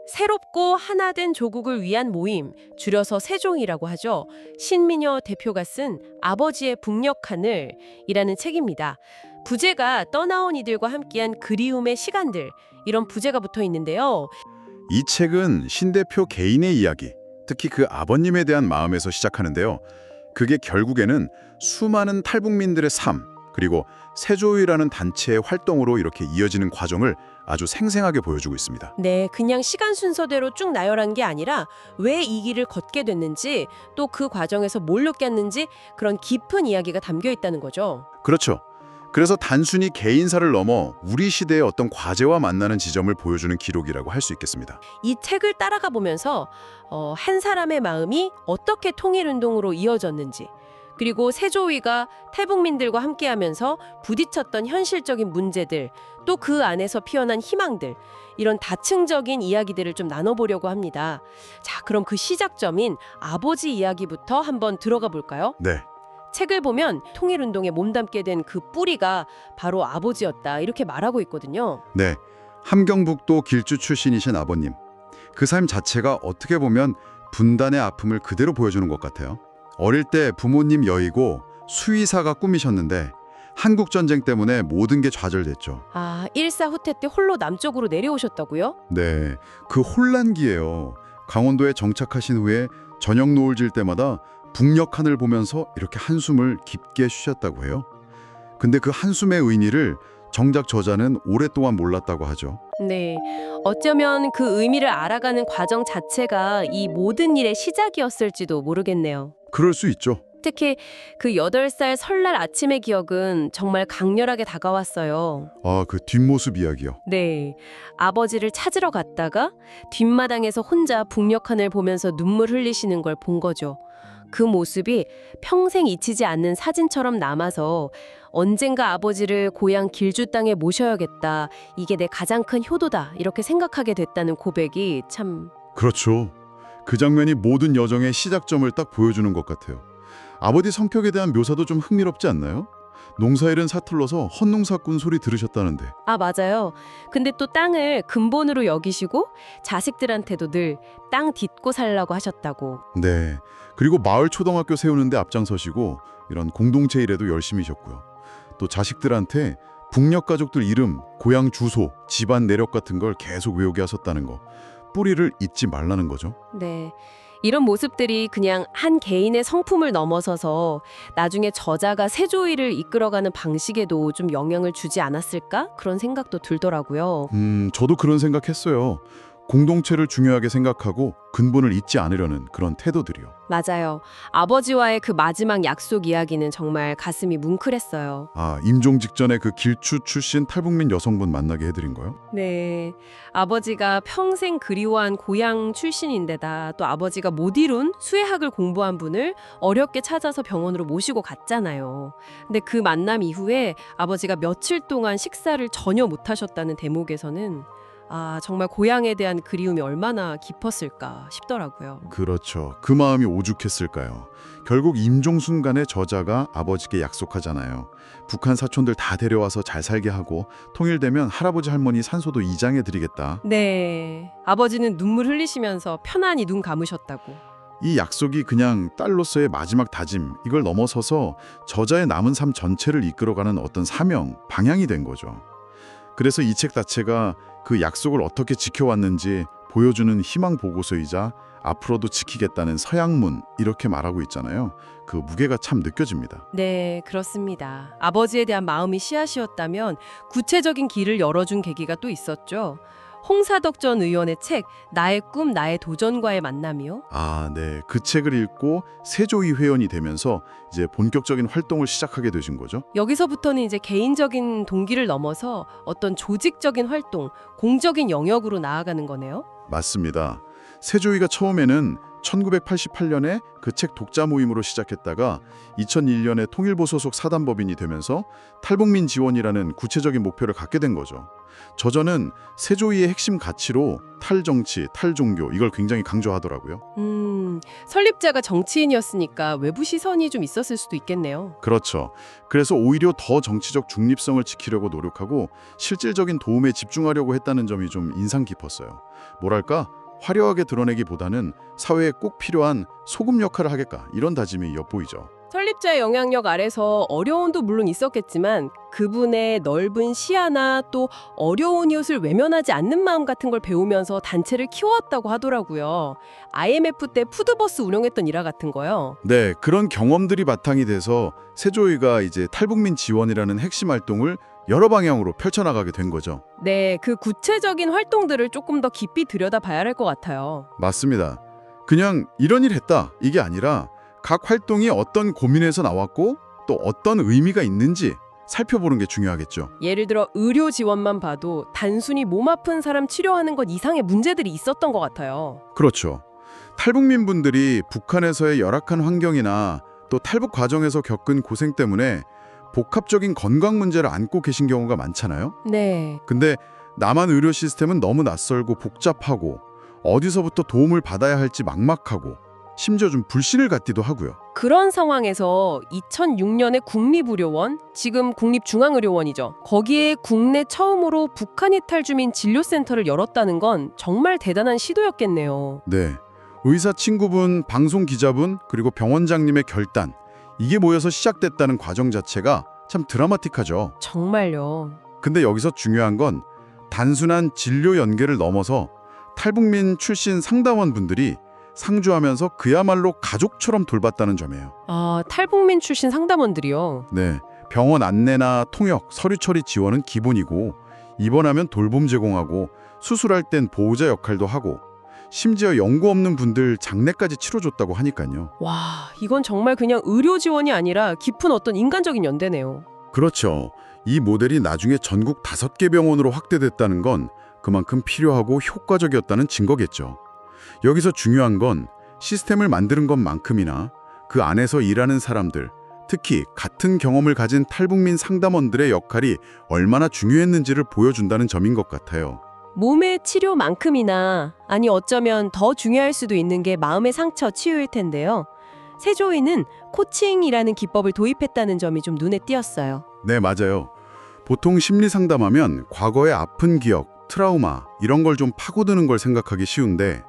새롭고 하나된 조국을 위한 모임, 줄여서 세종이라고 하죠. 신민여 대표가 쓴 아버지의 북녘하늘이라는 책입니다. 부제가 떠나온 이들과 함께한 그리움의 시간들, 이런 부제가 붙어 있는데요. 이 책은 신 대표 개인의 이야기, 특히 그 아버님에 대한 마음에서 시작하는데요. 그게 결국에는 수많은 탈북민들의 삶, 그리고 세조위라는 단체의 활동으로 이렇게 이어지는 과정을 아주 생생하게 보여주고 있습니다. 네, 그냥 시간 순서대로 쭉 나열한 게 아니라 왜 이 길을 걷게 됐는지, 또 그 과정에서 뭘 느꼈는지 그런 깊은 이야기가 담겨 있다는 거죠. 그렇죠. 그래서 단순히 개인사를 넘어 우리 시대의 어떤 과제와 만나는 지점을 보여주는 기록이라고 할 수 있겠습니다. 이 책을 따라가 보면서 한 사람의 마음이 어떻게 통일운동으로 이어졌는지, 그리고 세조위가 탈북민들과 함께하면서 부딪혔던 현실적인 문제들, 또 그 안에서 피어난 희망들, 이런 다층적인 이야기들을 좀 나눠보려고 합니다. 자, 그럼 그 시작점인 아버지 이야기부터 한번 들어가 볼까요? 네, 책을 보면 통일운동에 몸담게 된 그 뿌리가 바로 아버지였다, 이렇게 말하고 있거든요. 네. 함경북도 길주 출신이신 아버님. 그 삶 자체가 어떻게 보면 분단의 아픔을 그대로 보여주는 것 같아요. 어릴 때 부모님 여의고 수의사가 꿈이셨는데 한국전쟁 때문에 모든 게 좌절됐죠. 아, 일사 후퇴 때 홀로 남쪽으로 내려오셨다고요? 네, 그 혼란기예요. 강원도에 정착하신 후에 저녁 노을 질 때마다 북녘하늘 보면서 이렇게 한숨을 깊게 쉬셨다고 해요. 근데 그 한숨의 의미를 정작 저자는 오랫동안 몰랐다고 하죠. 네, 어쩌면 그 의미를 알아가는 과정 자체가 이 모든 일의 시작이었을지도 모르겠네요. 그럴 수 있죠. 특히 그 8살 설날 아침의 기억은 정말 강렬하게 다가왔어요. 아, 그 뒷모습 이야기요. 네, 아버지를 찾으러 갔다가 뒷마당에서 혼자 북녘하늘 보면서 눈물 흘리시는 걸 본 거죠. 그 모습이 평생 잊히지 않는 사진처럼 남아서 언젠가 아버지를 고향 길주 땅에 모셔야겠다, 이게 내 가장 큰 효도다, 이렇게 생각하게 됐다는 고백이 참... 그렇죠. 그 장면이 모든 여정의 시작점을 딱 보여주는 것 같아요. 아버지 성격에 대한 묘사도 좀 흥미롭지 않나요? 농사일은 서툴러서 헛농사꾼 소리 들으셨다는데. 아, 맞아요. 근데 또 땅을 근본으로 여기시고 자식들한테도 늘 땅 딛고 살라고 하셨다고. 네. 그리고 마을 초등학교 세우는데 앞장서시고 이런 공동체 일에도 열심히셨고요. 또 자식들한테 북녘 가족들 이름, 고향 주소, 집안 내력 같은 걸 계속 외우게 하셨다는 거. 뿌리를 잊지 말라는 거죠. 네. 이런 모습들이 그냥 한 개인의 성품을 넘어서서 나중에 저자가 세조위를 이끌어가는 방식에도 좀 영향을 주지 않았을까? 그런 생각도 들더라고요. 저도 그런 생각했어요. 공동체를 중요하게 생각하고 근본을 잊지 않으려는 그런 태도들이요. 맞아요. 아버지와의 그 마지막 약속 이야기는 정말 가슴이 뭉클했어요. 아, 임종 직전에 그 길주 출신 탈북민 여성분 만나게 해드린 거요? 네. 아버지가 평생 그리워한 고향 출신인데다 또 아버지가 못 이룬 수의학을 공부한 분을 어렵게 찾아서 병원으로 모시고 갔잖아요. 근데 그 만남 이후에 아버지가 며칠 동안 식사를 전혀 못 하셨다는 대목에서는 아, 정말 고향에 대한 그리움이 얼마나 깊었을까 싶더라고요. 그렇죠. 그 마음이 오죽했을까요? 결국 임종 순간에 저자가 아버지께 약속하잖아요. 북한 사촌들 다 데려와서 잘 살게 하고 통일되면 할아버지 할머니 산소도 이장해드리겠다. 네. 아버지는 눈물 흘리시면서 편안히 눈 감으셨다고. 이 약속이 그냥 딸로서의 마지막 다짐, 이걸 넘어서서 저자의 남은 삶 전체를 이끌어가는 어떤 사명, 방향이 된 거죠. 그래서 이 책 자체가 그 약속을 어떻게 지켜왔는지 보여주는 희망 보고서이자 앞으로도 지키겠다는 서양문, 이렇게 말하고 있잖아요. 그 무게가 참 느껴집니다. 네, 그렇습니다. 아버지에 대한 마음이 씨앗이었다면 구체적인 길을 열어준 계기가 또 있었죠. 홍사덕 전 의원의 책 나의 꿈, 나의 도전과의 만남이요. 아, 네. 그 책을 읽고 세조위 회원이 되면서 이제 본격적인 활동을 시작하게 되신 거죠? 여기서부터는 이제 개인적인 동기를 넘어서 어떤 조직적인 활동, 공적인 영역으로 나아가는 거네요. 맞습니다. 세조위가 처음에는 1988년에 그 책 독자 모임으로 시작했다가 2001년에 통일부 소속 사단법인이 되면서 탈북민 지원이라는 구체적인 목표를 갖게 된 거죠. 저자는 세조위의 핵심 가치로 탈정치, 탈종교 이걸 굉장히 강조하더라고요. 설립자가 정치인이었으니까 외부 시선이 좀 있었을 수도 있겠네요. 그렇죠. 그래서 오히려 더 정치적 중립성을 지키려고 노력하고 실질적인 도움에 집중하려고 했다는 점이 좀 인상 깊었어요. 뭐랄까? 화려하게 드러내기보다는 사회에 꼭 필요한 소금 역할을 하겠다 이런 다짐이 엿보이죠. 설립자의 영향력 아래서 어려움도 물론 있었겠지만 그분의 넓은 시야나 또 어려운 이웃을 외면하지 않는 마음 같은 걸 배우면서 단체를 키워왔다고 하더라고요. IMF 때 푸드버스 운영했던 일화 같은 거요. 네, 그런 경험들이 바탕이 돼서 세조위가 이제 탈북민 지원이라는 핵심 활동을 여러 방향으로 펼쳐나가게 된 거죠. 네, 그 구체적인 활동들을 조금 더 깊이 들여다봐야 할 것 같아요. 맞습니다. 그냥 이런 일 했다 이게 아니라 각 활동이 어떤 고민에서 나왔고 또 어떤 의미가 있는지 살펴보는 게 중요하겠죠. 예를 들어 의료 지원만 봐도 단순히 몸 아픈 사람 치료하는 것 이상의 문제들이 있었던 것 같아요. 그렇죠. 탈북민분들이 북한에서의 열악한 환경이나 또 탈북 과정에서 겪은 고생 때문에 복합적인 건강 문제를 안고 계신 경우가 많잖아요. 네. 근데 남한 의료 시스템은 너무 낯설고 복잡하고 어디서부터 도움을 받아야 할지 막막하고 심지어 좀 불신을 갖기도 하고요. 그런 상황에서 2006년에 국립의료원, 지금 국립중앙의료원이죠. 거기에 국내 처음으로 북한 이탈 주민 진료센터를 열었다는 건 정말 대단한 시도였겠네요. 네. 의사 친구분, 방송 기자분, 그리고 병원장님의 결단 이게 모여서 시작됐다는 과정 자체가 참 드라마틱하죠. 정말요. 근데 여기서 중요한 건 단순한 진료 연계를 넘어서 탈북민 출신 상담원 분들이 상주하면서 그야말로 가족처럼 돌봤다는 점이에요. 아, 탈북민 출신 상담원들이요. 네, 병원 안내나 통역, 서류 처리 지원은 기본이고 입원하면 돌봄 제공하고 수술할 땐 보호자 역할도 하고 심지어 연고 없는 분들 장례까지 치러줬다고 하니까요. 와, 이건 정말 그냥 의료 지원이 아니라 깊은 어떤 인간적인 연대네요. 그렇죠. 이 모델이 나중에 전국 5개 병원으로 확대됐다는 건 그만큼 필요하고 효과적이었다는 증거겠죠. 여기서 중요한 건 시스템을 만드는 것만큼이나 그 안에서 일하는 사람들, 특히 같은 경험을 가진 탈북민 상담원들의 역할이 얼마나 중요했는지를 보여준다는 점인 것 같아요. 몸의 치료만큼이나, 아니 어쩌면 더 중요할 수도 있는 게 마음의 상처 치유일 텐데요. 세조위는 코칭이라는 기법을 도입했다는 점이 좀 눈에 띄었어요. 네, 맞아요. 보통 심리 상담하면 과거의 아픈 기억, 트라우마 이런 걸 좀 파고드는 걸 생각하기 쉬운데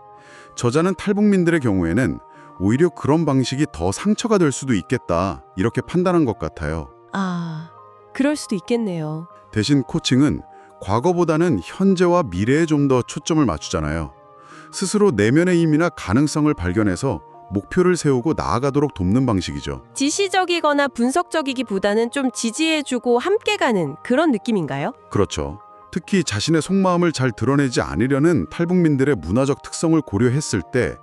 저자는 탈북민들의 경우에는 오히려 그런 방식이 더 상처가 될 수도 있겠다 이렇게 판단한 것 같아요. 아, 그럴 수도 있겠네요. 대신 코칭은 과거보다는 현재와 미래에 좀 더 초점을 맞추잖아요. 스스로 내면의 힘이나 가능성을 발견해서 목표를 세우고 나아가도록 돕는 방식이죠. 지시적이거나 분석적이기보다는 좀 지지해주고 함께 가는 그런 느낌인가요? 그렇죠. 특히 자신의 속마음을 잘 드러내지 않으려는 탈북민들의 문화적 특성을 고려했을 때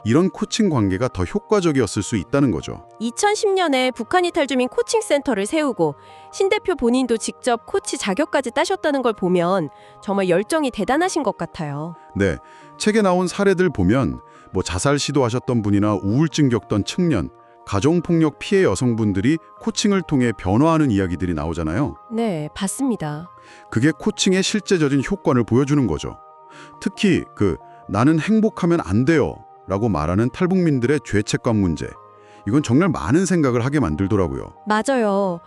이런 코칭 관계가 더 효과적이었을 수 있다는 거죠. 2010년에 북한 이탈 주민 코칭 센터를 세우고 신 대표 본인도 직접 코치 자격까지 따셨다는 걸 보면 정말 열정이 대단하신 것 같아요. 네, 책에 나온 사례들 보면 자살 시도하셨던 분이나 우울증 겪던 청년, 가정폭력 피해 여성분들이 코칭을 통해 변화하는 이야기들이 나오잖아요. 네, 봤습니다. 그게 코칭의 실제적인 효과를 보여주는 거죠. 특히 나는 행복하면 안 돼요 라고 말하는 탈북민들의 죄책감 문제. 이건 정말 많은 생각을 하게 만들더라고요. 맞아요.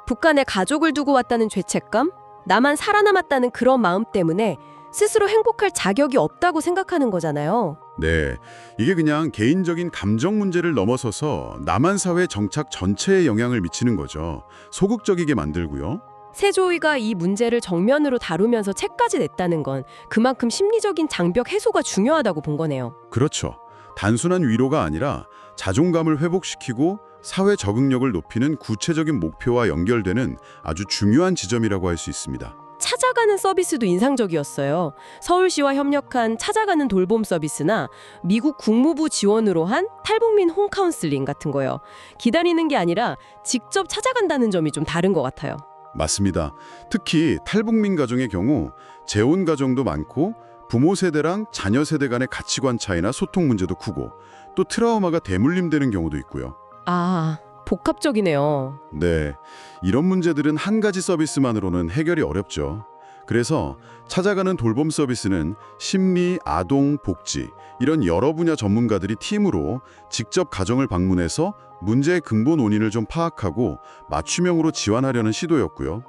북한에 가족을 두고 왔다는 죄책감? 나만 살아남았다는 그런 마음 때문에 스스로 행복할 자격이 없다고 생각하는 거잖아요. 네, 이게 그냥 개인적인 감정 문제를 넘어서서 남한 사회 정착 전체에 영향을 미치는 거죠. 소극적이게 만들고요. 세조위가 이 문제를 정면으로 다루면서 책까지 냈다는 건 그만큼 심리적인 장벽 해소가 중요하다고 본 거네요. 그렇죠. 단순한 위로가 아니라 자존감을 회복시키고 사회 적응력을 높이는 구체적인 목표와 연결되는 아주 중요한 지점이라고 할 수 있습니다. 찾아가는 서비스도 인상적이었어요. 서울시와 협력한 찾아가는 돌봄 서비스나 미국 국무부 지원으로 한 탈북민 홈카운슬링 같은 거요. 기다리는 게 아니라 직접 찾아간다는 점이 좀 다른 것 같아요. 맞습니다. 특히 탈북민 가정의 경우 재혼 가정도 많고 부모 세대랑 자녀 세대 간의 가치관 차이나 소통 문제도 크고 또 트라우마가 대물림되는 경우도 있고요. 아, 복합적이네요. 네, 이런 문제들은 한 가지 서비스만으로는 해결이 어렵죠. 그래서 찾아가는 돌봄 서비스는 심리, 아동, 복지 이런 여러 분야 전문가들이 팀으로 직접 가정을 방문해서 문제의 근본 원인을 좀 파악하고 맞춤형으로 지원하려는 시도였고요.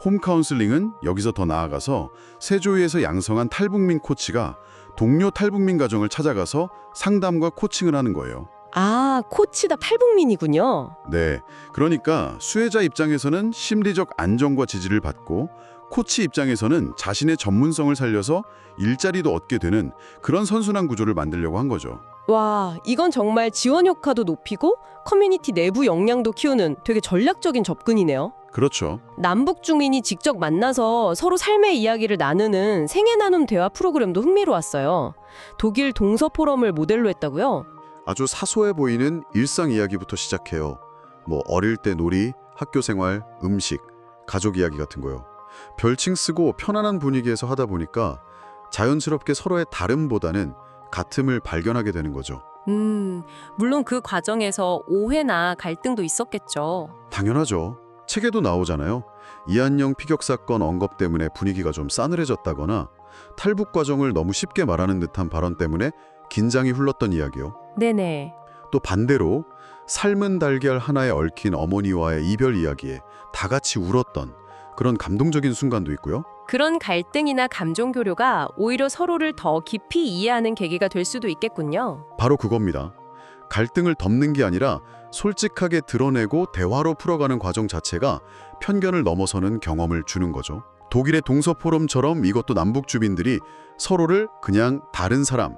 홈 카운슬링은 여기서 더 나아가서 세조위에서 양성한 탈북민 코치가 동료 탈북민 가정을 찾아가서 상담과 코칭을 하는 거예요. 아, 코치다 탈북민이군요. 네, 그러니까 수혜자 입장에서는 심리적 안정과 지지를 받고 코치 입장에서는 자신의 전문성을 살려서 일자리도 얻게 되는 그런 선순환 구조를 만들려고 한 거죠. 와, 이건 정말 지원 효과도 높이고 커뮤니티 내부 역량도 키우는 되게 전략적인 접근이네요. 그렇죠. 남북 주민이 직접 만나서 서로 삶의 이야기를 나누는 생애 나눔 대화 프로그램도 흥미로웠어요. 독일 동서 포럼을 모델로 했다고요? 아주 사소해 보이는 일상 이야기부터 시작해요. 뭐 어릴 때 놀이, 학교 생활, 음식, 가족 이야기 같은 거요. 별칭 쓰고 편안한 분위기에서 하다 보니까 자연스럽게 서로의 다름보다는 같음을 발견하게 되는 거죠. 물론 그 과정에서 오해나 갈등도 있었겠죠. 당연하죠. 책에도 나오잖아요. 이한영 피격 사건 언급 때문에 분위기가 좀 싸늘해졌다거나 탈북 과정을 너무 쉽게 말하는 듯한 발언 때문에 긴장이 흘렀던 이야기요. 네네. 또 반대로 삶은 달걀 하나에 얽힌 어머니와의 이별 이야기에 다 같이 울었던 그런 감동적인 순간도 있고요. 그런 갈등이나 감정 교류가 오히려 서로를 더 깊이 이해하는 계기가 될 수도 있겠군요. 바로 그겁니다. 갈등을 덮는 게 아니라 솔직하게 드러내고 대화로 풀어가는 과정 자체가 편견을 넘어서는 경험을 주는 거죠. 독일의 동서 포럼처럼 이것도 남북 주민들이 서로를 그냥 다른 사람이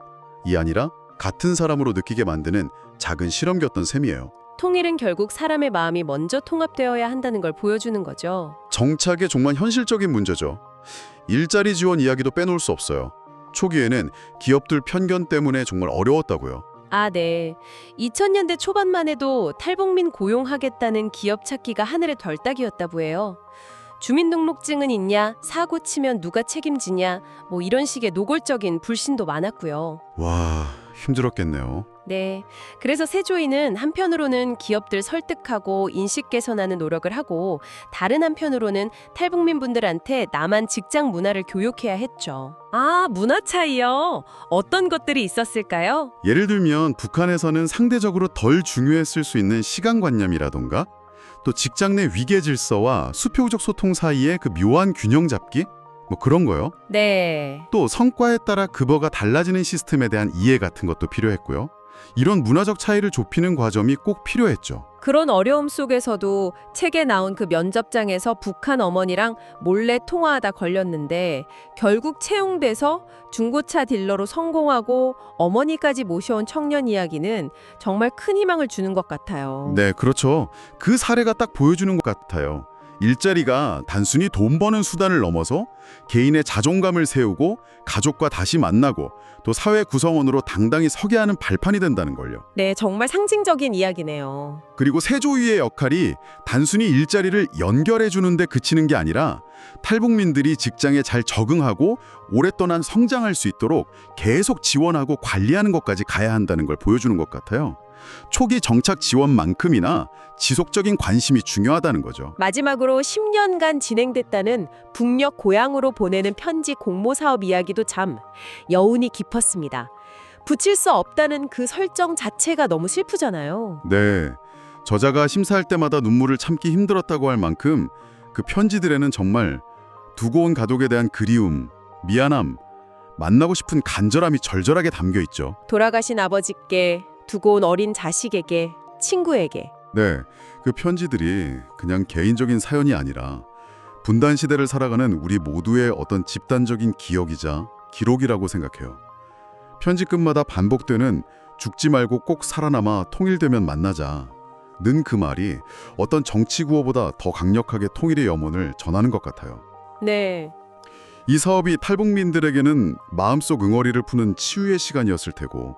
아니라 같은 사람으로 느끼게 만드는 작은 실험이었던 셈이에요. 통일은 결국 사람의 마음이 먼저 통합되어야 한다는 걸 보여주는 거죠. 정착의 정말 현실적인 문제죠. 일자리 지원 이야기도 빼놓을 수 없어요. 초기에는 기업들 편견 때문에 정말 어려웠다고요. 아, 네. 2000년대 초반만 해도 탈북민 고용하겠다는 기업 찾기가 하늘의 별따기였다고 해요. 주민등록증은 있냐, 사고 치면 누가 책임지냐, 뭐 이런 식의 노골적인 불신도 많았고요. 와, 힘들었겠네요. 네. 그래서 세조위는 한편으로는 기업들 설득하고 인식 개선하는 노력을 하고 다른 한편으로는 탈북민 분들한테 남한 직장 문화를 교육해야 했죠. 아, 문화 차이요? 어떤 것들이 있었을까요? 예를 들면 북한에서는 상대적으로 덜 중요했을 수 있는 시간관념이라던가 또 직장 내 위계 질서와 수표적 소통 사이의 그 묘한 균형 잡기? 뭐 그런 거요. 네. 또 성과에 따라 급여가 달라지는 시스템에 대한 이해 같은 것도 필요했고요. 이런 문화적 차이를 좁히는 과정이 꼭 필요했죠. 그런 어려움 속에서도 책에 나온 그 면접장에서 북한 어머니랑 몰래 통화하다 걸렸는데 결국 채용돼서 중고차 딜러로 성공하고 어머니까지 모셔온 청년 이야기는 정말 큰 희망을 주는 것 같아요. 네, 그렇죠. 그 사례가 딱 보여주는 것 같아요. 일자리가 단순히 돈 버는 수단을 넘어서 개인의 자존감을 세우고 가족과 다시 만나고 또 사회 구성원으로 당당히 서게 하는 발판이 된다는 걸요. 네, 정말 상징적인 이야기네요. 그리고 세조위의 역할이 단순히 일자리를 연결해 주는 데 그치는 게 아니라 탈북민들이 직장에 잘 적응하고 오랫동안 성장할 수 있도록 계속 지원하고 관리하는 것까지 가야 한다는 걸 보여주는 것 같아요. 초기 정착 지원만큼이나 지속적인 관심이 중요하다는 거죠. 마지막으로 10년간 진행됐다는 북녘 고향으로 보내는 편지 공모 사업 이야기도 참 여운이 깊었습니다. 붙일 수 없다는 그 설정 자체가 너무 슬프잖아요. 네, 저자가 심사할 때마다 눈물을 참기 힘들었다고 할 만큼 그 편지들에는 정말 두고 온 가족에 대한 그리움, 미안함, 만나고 싶은 간절함이 절절하게 담겨 있죠. 돌아가신 아버지께, 두고 온 어린 자식에게, 친구에게. 네, 그 편지들이 그냥 개인적인 사연이 아니라 분단 시대를 살아가는 우리 모두의 어떤 집단적인 기억이자 기록이라고 생각해요. 편지 끝마다 반복되는 죽지 말고 꼭 살아남아 통일되면 만나자 는 그 말이 어떤 정치 구호보다 더 강력하게 통일의 염원을 전하는 것 같아요. 네. 이 사업이 탈북민들에게는 마음속 응어리를 푸는 치유의 시간이었을 테고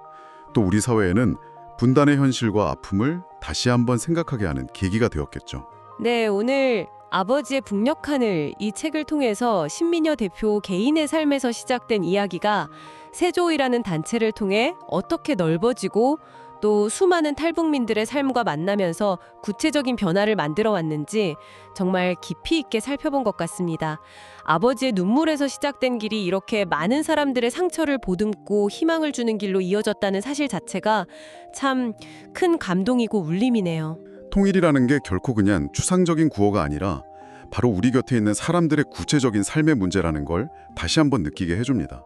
또 우리 사회에는 분단의 현실과 아픔을 다시 한번 생각하게 하는 계기가 되었겠죠. 네, 오늘 아버지의 북녘 하늘 이 책을 통해서 신민여 대표 개인의 삶에서 시작된 이야기가 세조이라는 단체를 통해 어떻게 넓어지고 또 수많은 탈북민들의 삶과 만나면서 구체적인 변화를 만들어 왔는지 정말 깊이 있게 살펴본 것 같습니다. 아버지의 눈물에서 시작된 길이 이렇게 많은 사람들의 상처를 보듬고 희망을 주는 길로 이어졌다는 사실 자체가 참 큰 감동이고 울림이네요. 통일이라는 게 결코 그냥 추상적인 구호가 아니라 바로 우리 곁에 있는 사람들의 구체적인 삶의 문제라는 걸 다시 한번 느끼게 해줍니다.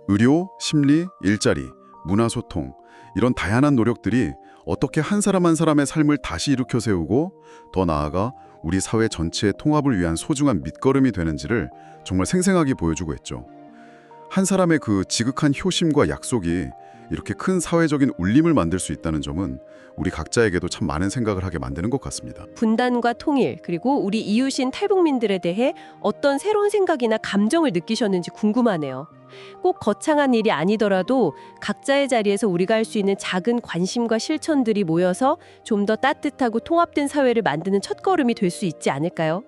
의료, 심리, 일자리, 문화소통 이런 다양한 노력들이 어떻게 한 사람 한 사람의 삶을 다시 일으켜 세우고 더 나아가 우리 사회 전체의 통합을 위한 소중한 밑거름이 되는지를 정말 생생하게 보여주고 있죠. 한 사람의 그 지극한 효심과 약속이 이렇게 큰 사회적인 울림을 만들 수 있다는 점은 우리 각자에게도 참 많은 생각을 하게 만드는 것 같습니다. 분단과 통일, 그리고 우리 이웃인 탈북민들에 대해 어떤 새로운 생각이나 감정을 느끼셨는지 궁금하네요. 꼭 거창한 일이 아니더라도 각자의 자리에서 우리가 할 수 있는 작은 관심과 실천들이 모여서 좀 더 따뜻하고 통합된 사회를 만드는 첫걸음이 될 수 있지 않을까요?